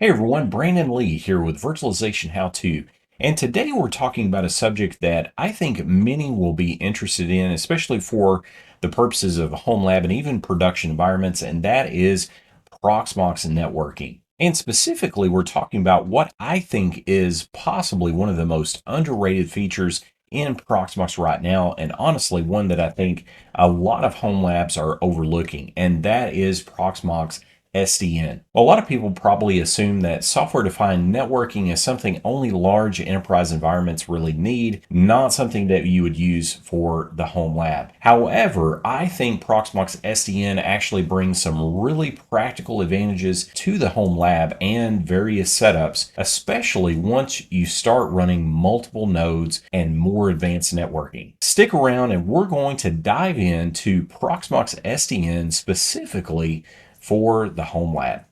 Hey everyone, Brandon Lee here with VirtualizationHowto, and today we're talking about a subject that I think many will be interested in, especially for the purposes of a home lab and even production environments, and that is Proxmox networking. And specifically, we're talking about what I think is possibly one of the most underrated features in Proxmox right now, and honestly, one that I think a lot of home labs are overlooking, and that is Proxmox SDN. A lot of people probably assume that software-defined networking is something only large enterprise environments really need, not something that you would use for the home lab. However, I think Proxmox SDN actually brings some really practical advantages to the home lab and various setups, especially once you start running multiple nodes and more advanced networking. Stick around and we're going to dive into Proxmox SDN specifically for the home lab.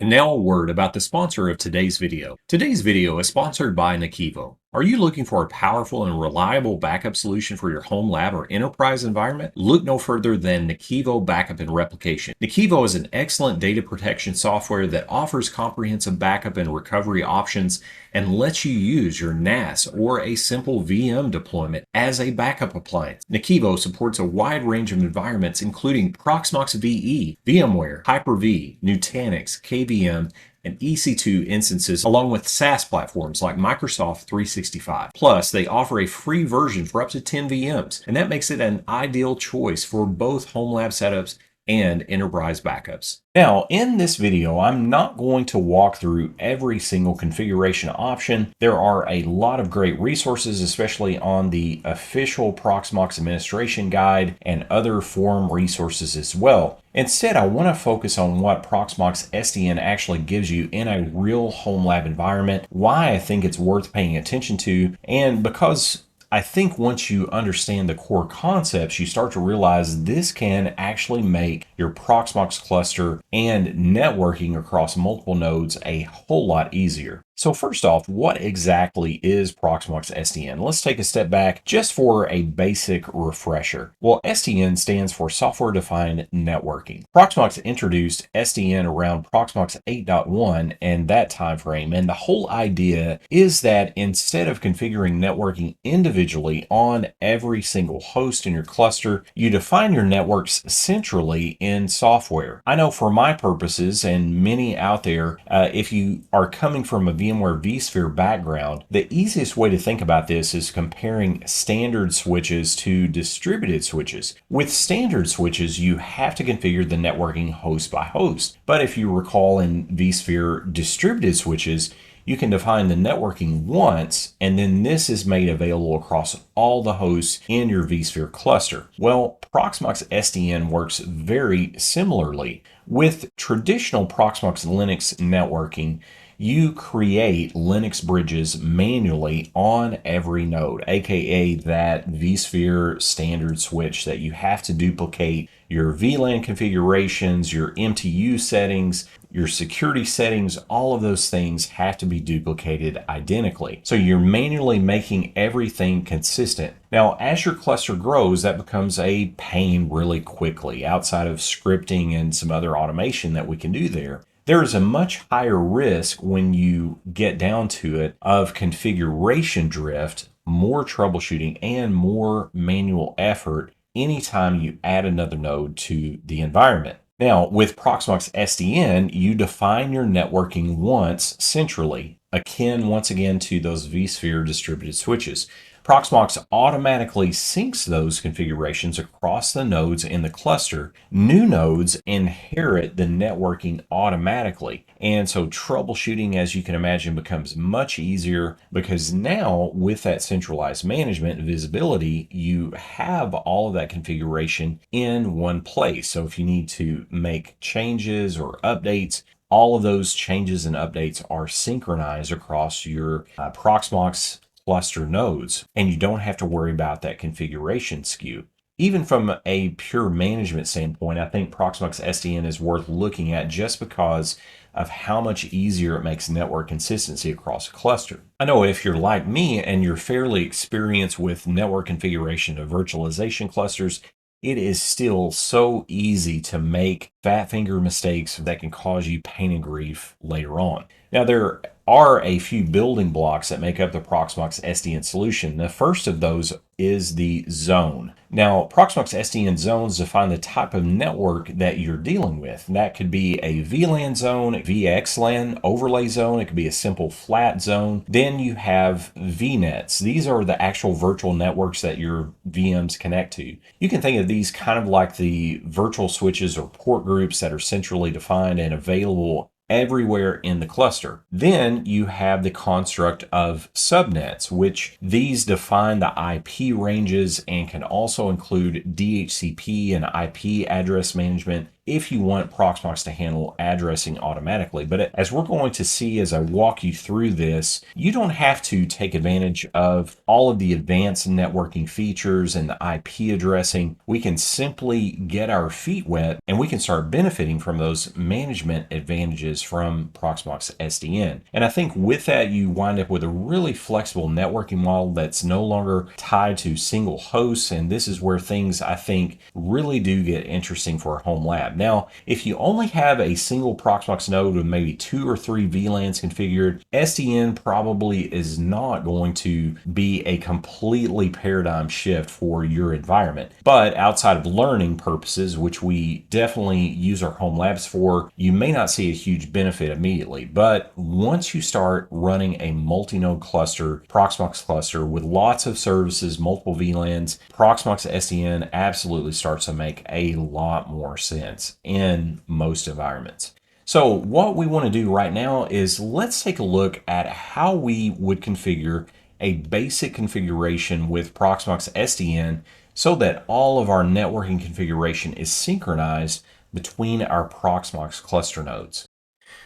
And now a word about the sponsor of today's video. Today's video is sponsored by NAKIVO. Are you looking for a powerful and reliable backup solution for your home lab or enterprise environment? Look no further than NAKIVO Backup and Replication. NAKIVO is an excellent data protection software that offers comprehensive backup and recovery options and lets you use your NAS or a simple VM deployment as a backup appliance. NAKIVO supports a wide range of environments including Proxmox VE, VMware, Hyper-V, Nutanix, KVM, and EC2 instances, along with SaaS platforms like Microsoft 365. Plus, they offer a free version for up to 10 VMs, and that makes it an ideal choice for both home lab setups and enterprise backups. Now, in this video, I'm not going to walk through every single configuration option. There are a lot of great resources, especially on the official Proxmox administration guide and other forum resources as well. Instead, I want to focus on what Proxmox SDN actually gives you in a real home lab environment, why I think it's worth paying attention to, and because I think once you understand the core concepts, you start to realize this can actually make your Proxmox cluster and networking across multiple nodes a whole lot easier. So first off, what exactly is Proxmox SDN? Let's take a step back just for a basic refresher. Well, SDN stands for Software Defined Networking. Proxmox introduced SDN around Proxmox 8.1 and that time frame, and the whole idea is that instead of configuring networking individually on every single host in your cluster, you define your networks centrally in software. I know for my purposes and many out there, if you are coming from a VMware vSphere background, the easiest way to think about this is comparing standard switches to distributed switches. With standard switches, you have to configure the networking host by host. But if you recall in vSphere distributed switches, you can define the networking once, and then this is made available across all the hosts in your vSphere cluster. Well, Proxmox SDN works very similarly. With traditional Proxmox Linux networking, you create Linux bridges manually on every node, aka that vSphere standard switch that you have to duplicate your VLAN configurations, your MTU settings, your security settings, all of those things have to be duplicated identically. So you're manually making everything consistent. Now, as your cluster grows, that becomes a pain really quickly outside of scripting and some other automation that we can do there. There is a much higher risk when you get down to it of configuration drift, more troubleshooting, and more manual effort anytime you add another node to the environment. Now, with Proxmox SDN, you define your networking once centrally, akin once again to those vSphere distributed switches. Proxmox automatically syncs those configurations across the nodes in the cluster. New nodes inherit the networking automatically. And so troubleshooting, as you can imagine, becomes much easier because now with that centralized management and visibility, you have all of that configuration in one place. So if you need to make changes or updates, all of those changes and updates are synchronized across your Proxmox cluster nodes, and you don't have to worry about that configuration skew. Even from a pure management standpoint, I think Proxmox SDN is worth looking at just because of how much easier it makes network consistency across a cluster. I know if you're like me and you're fairly experienced with network configuration of virtualization clusters, it is still so easy to make fat finger mistakes that can cause you pain and grief later on. Now, there are a few building blocks that make up the Proxmox SDN solution. The first of those is the zone. Now, Proxmox SDN zones define the type of network that you're dealing with. That could be a VLAN zone, VXLAN, overlay zone. It could be a simple flat zone. Then you have VNETs. These are the actual virtual networks that your VMs connect to. You can think of these kind of like the virtual switches or port groups that are centrally defined and available everywhere in the cluster. Then you have the construct of subnets, which these define the IP ranges and can also include DHCP and IP address management if you want Proxmox to handle addressing automatically. But as we're going to see as I walk you through this, you don't have to take advantage of all of the advanced networking features and the IP addressing. We can simply get our feet wet and we can start benefiting from those management advantages from Proxmox SDN. And I think with that, you wind up with a really flexible networking model that's no longer tied to single hosts. And this is where things, I think, really do get interesting for a home lab. Now, if you only have a single Proxmox node with maybe 2 or 3 VLANs configured, SDN probably is not going to be a completely paradigm shift for your environment. But outside of learning purposes, which we definitely use our home labs for, you may not see a huge benefit immediately. But once you start running a multi-node cluster, Proxmox cluster with lots of services, multiple VLANs, Proxmox SDN absolutely starts to make a lot more sense in most environments. So what we want to do right now is let's take a look at how we would configure a basic configuration with Proxmox SDN so that all of our networking configuration is synchronized between our Proxmox cluster nodes.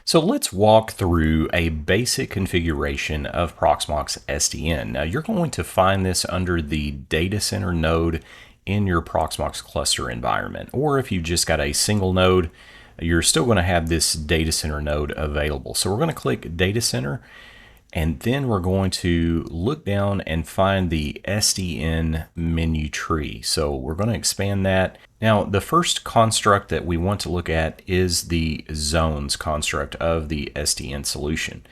So let's walk through a basic configuration of Proxmox SDN. Now you're going to find this under the data center node in your Proxmox cluster environment, or if you've just got a single node, you're still going to have this data center node available. So we're going to click data center, and then we're going to look down and find the SDN menu tree. So we're going to expand that. Now, the first construct that we want to look at is the zones construct of the SDN solution.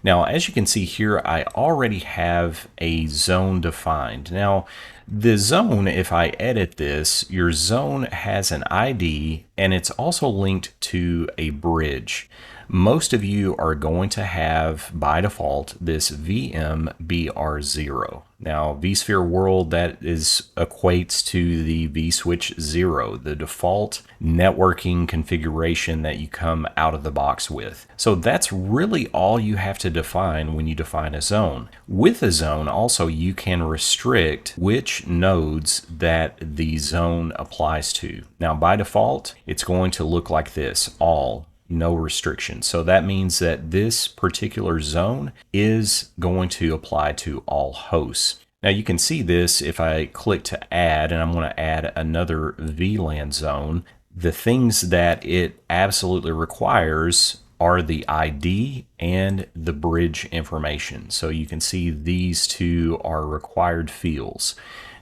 Now, as you can see here, I already have a zone defined. Now, the zone, if I edit this, your zone has an ID and it's also linked to a bridge. Most of you are going to have, by default, this VMBR0. Now, vSphere World, that equates to the vSwitch 0, the default networking configuration that you come out of the box with. So that's really all you have to define when you define a zone. With a zone, also, you can restrict which nodes that the zone applies to. Now, by default, it's going to look like this, all. No restrictions. So that means that this particular zone is going to apply to all hosts. Now you can see this if I click to add, and I'm going to add another VLAN zone. The things that it absolutely requires are the ID and the bridge information. So you can see these two are required fields.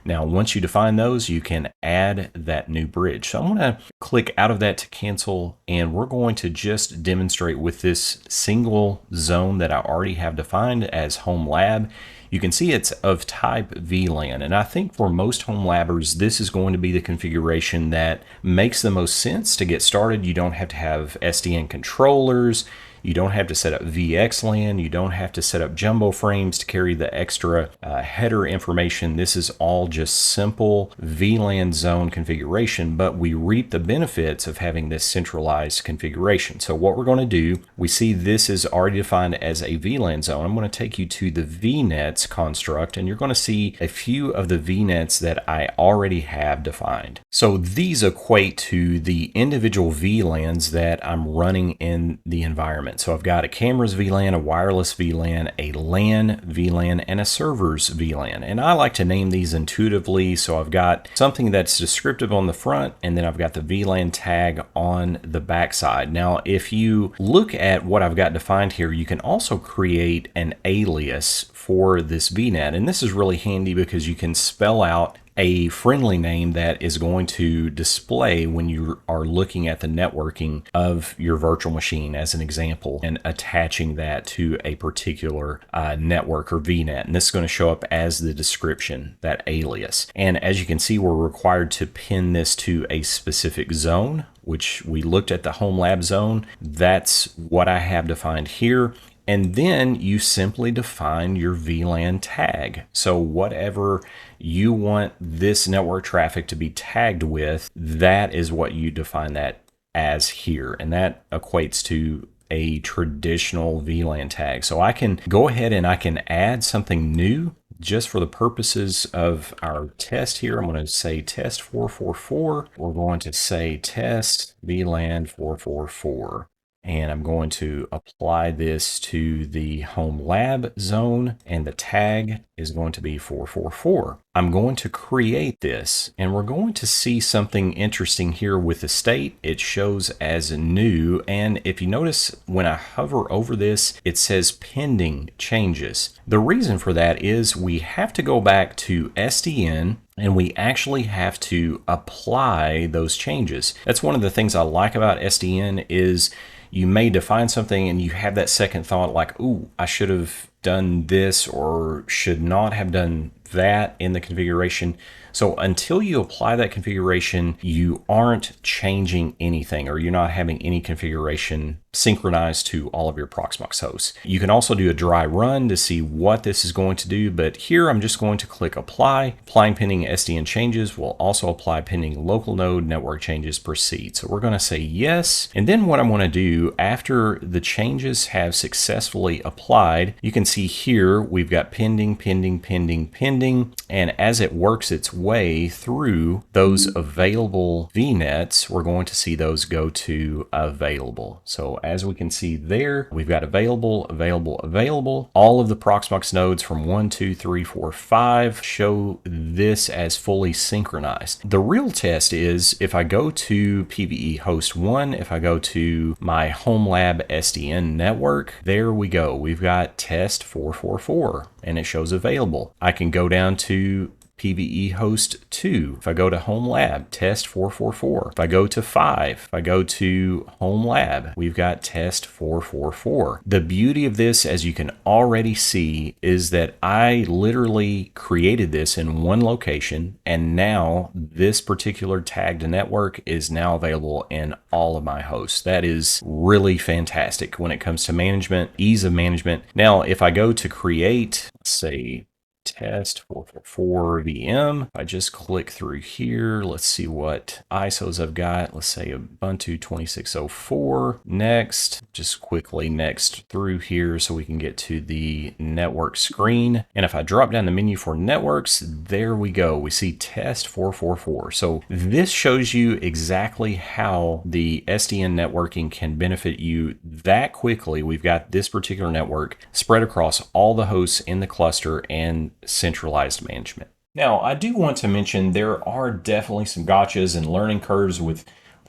Now, once you define those, you can add that new bridge. So I'm going to click out of that to cancel, and we're going to just demonstrate with this single zone that I already have defined as home lab. You can see it's of type VLAN, and I think for most home labbers, this is going to be the configuration that makes the most sense to get started. You don't have to have SDN controllers. You don't have to set up VXLAN. You don't have to set up jumbo frames to carry the extra header information. This is all just simple VLAN zone configuration, but we reap the benefits of having this centralized configuration. So what we're going to do, we see this is already defined as a VLAN zone. I'm going to take you to the VNETs construct, and you're going to see a few of the VNETs that I already have defined. So these equate to the individual VLANs that I'm running in the environment. environment. So I've got a cameras VLAN, a wireless VLAN, a LAN VLAN, and a servers VLAN. And I like to name these intuitively. So I've got something that's descriptive on the front, and then I've got the VLAN tag on the backside. Now, if you look at what I've got defined here, you can also create an alias for this VNet. And this is really handy because you can spell out a friendly name that is going to display when you are looking at the networking of your virtual machine, as an example, and attaching that to a particular network or VNet. And this is going to show up as the description, that alias. And as you can see, we're required to pin this to a specific zone, which we looked at the home lab zone. That's what I have defined here. And then you simply define your VLAN tag. So whatever you want this network traffic to be tagged with, that is what you define that as here. And that equates to a traditional VLAN tag. So I can go ahead and I can add something new just for the purposes of our test here. I'm going to say test 444. We're going to say test VLAN 444. And I'm going to apply this to the home lab zone, and the tag is going to be 444. I'm going to create this, and we're going to see something interesting here with the state. It shows as new, and if you notice when I hover over this, it says pending changes. The reason for that is we have to go back to SDN, and we actually have to apply those changes. That's one of the things I like about SDN is you may define something and you have that second thought like, ooh, I should have done this or should not have done that in the configuration. So until you apply that configuration, you aren't changing anything, or you're not having any configuration synchronized to all of your Proxmox hosts. You can also do a dry run to see what this is going to do, but here I'm just going to click apply. Applying pending SDN changes will also apply pending local node network changes proceed. So we're going to say yes. And then what I'm going to do after the changes have successfully applied, you can see here we've got pending, pending, pending, pending. And as it works its way through those available VNets, we're going to see those go to available. So as we can see there, we've got available, available, available. All of the Proxmox nodes from 1, 2, 3, 4, 5 show this as fully synchronized. The real test is if I go to PVE host 1, if I go to my home lab SDN network, there we go. We've got test 444 and it shows available. I can go down to PVE host 2. If I go to home lab, test 444. If I go to 5, if I go to home lab, we've got test 444. The beauty of this, as you can already see, is that I literally created this in one location, and now this particular tagged network is now available in all of my hosts. That is really fantastic when it comes to management, ease of management. Now, if I go to create, let's say, test 444 VM. I just click through here. Let's see what ISOs I've got. Let's say Ubuntu 2604. Next, just quickly next through here so we can get to the network screen. And if I drop down the menu for networks, there we go. We see test 444. So this shows you exactly how the SDN networking can benefit you that quickly. We've got this particular network spread across all the hosts in the cluster and centralized management. Now, I do want to mention there are definitely some gotchas and learning curves with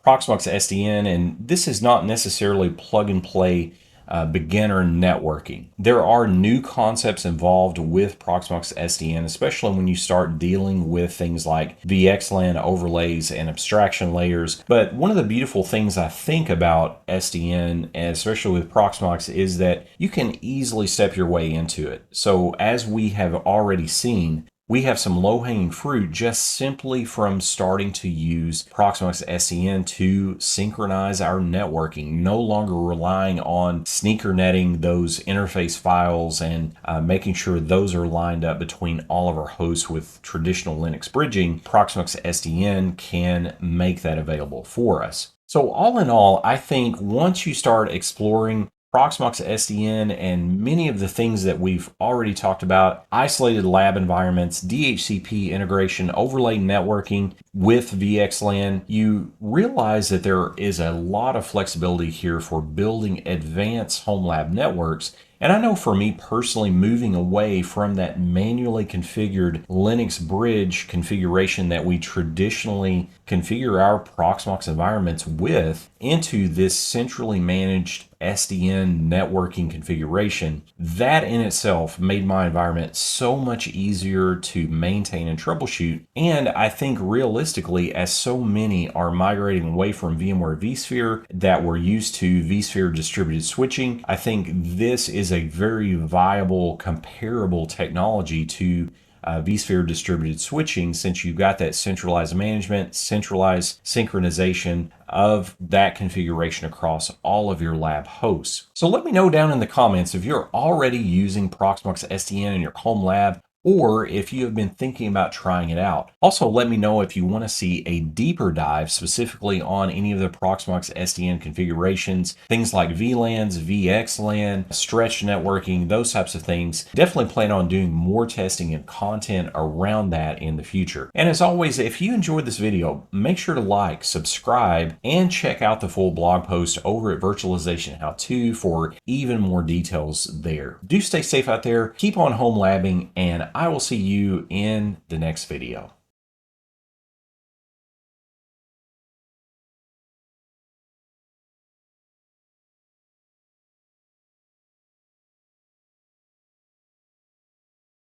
Proxmox SDN, and this is not necessarily plug and play beginner networking. There are new concepts involved with Proxmox SDN, especially when you start dealing with things like VXLAN overlays and abstraction layers. But one of the beautiful things I think about SDN, and especially with Proxmox, is that you can easily step your way into it. So as we have already seen, we have some low-hanging fruit just simply from starting to use Proxmox SDN to synchronize our networking, no longer relying on sneaker netting those interface files and making sure those are lined up between all of our hosts with traditional Linux bridging. Proxmox SDN can make that available for us. So all in all, I think once you start exploring Proxmox SDN and many of the things that we've already talked about, isolated lab environments, DHCP integration, overlay networking, with VXLAN, you realize that there is a lot of flexibility here for building advanced home lab networks. And I know for me personally, moving away from that manually configured Linux bridge configuration that we traditionally configure our Proxmox environments with into this centrally managed SDN networking configuration, that in itself made my environment so much easier to maintain and troubleshoot. And I think realistically, as so many are migrating away from VMware vSphere that were used to vSphere distributed switching, I think this is a very viable, comparable technology to vSphere distributed switching, since you've got that centralized management, centralized synchronization of that configuration across all of your lab hosts. So let me know down in the comments if you're already using Proxmox SDN in your home lab, or if you have been thinking about trying it out. Also, let me know if you want to see a deeper dive specifically on any of the Proxmox SDN configurations, things like VLANs, VXLAN, stretch networking, those types of things. Definitely plan on doing more testing and content around that in the future. And as always, if you enjoyed this video, make sure to like, subscribe, and check out the full blog post over at VirtualizationHowto for even more details there. Do stay safe out there, keep on home labbing, and I will see you in the next video.